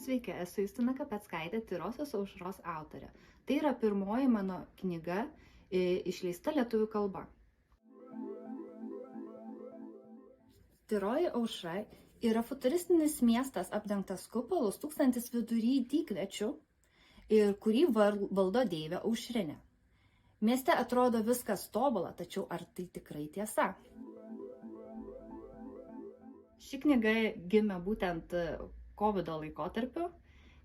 Sveiki, esu Justina Kapeckaitė, Tyrosios aušros autorė. Tai yra pirmoji mano knyga išleista lietuvių kalba. Tyroji aušra yra futuristinis miestas apdengtas kupolus tūkstantis vidury dykviečių ir kurį valdo deivė Aušrinė. Mieste atrodo viskas tobula, tačiau ar tai tikrai tiesa? Ši knyga gimė būtent COVID laikotarpiu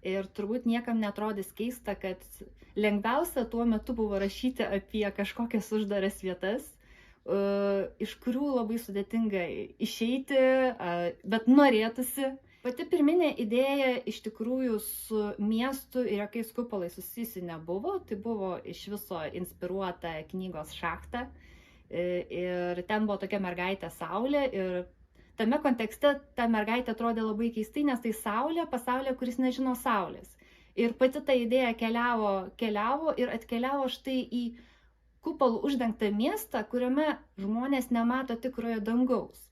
ir turbūt niekam netrodys keista, kad lengviausia tuo metu buvo rašyti apie kažkokias uždaras vietas, iš kurių labai sudėtinga išeiti, bet norėtųsi. Pati pirminė idėja iš tikrųjų su miestu ir jokiais kupolais susijusi nebuvo, tai buvo iš viso inspiruota knygos Šachta ir ten buvo tokia mergaitė Saulė ir tame kontekste ta mergaitė atrodė labai keistai, nes tai Saulė, pasaulyje, kuris nežino Saulės. Ir pati ta idėja keliavo ir atkeliavo štai į kupolų uždengtą miestą, kuriame žmonės nemato tikrojo dangaus.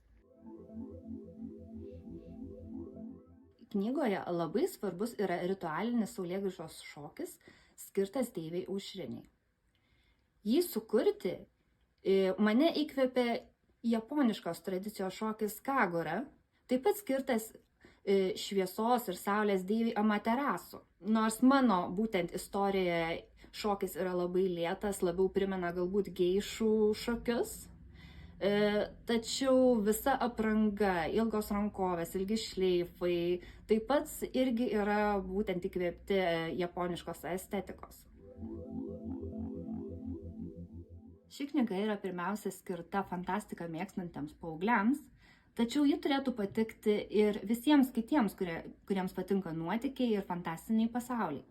Knygoje labai svarbus yra ritualinis saulėgrįžos šokis, skirtas deivei Aušriniai. Jį sukurti mane įkvėpė japoniškos tradicijos šokis Kagura, taip pat skirtas šviesos ir saulės deivei Amaterasu. Nors mano būtent istorijoje šokis yra labai lėtas, labiau primena galbūt geišų šokius, tačiau visa apranga, ilgos rankovės, ilgi šleifai, taip pat irgi yra būtent įkvėpti japoniškos estetikos. Ši knyga yra pirmiausia skirta fantastiką mėgstantiems paaugliams, tačiau ji turėtų patikti ir visiems kitiems, kuriems patinka nuotykiai ir fantastiniai pasauliai.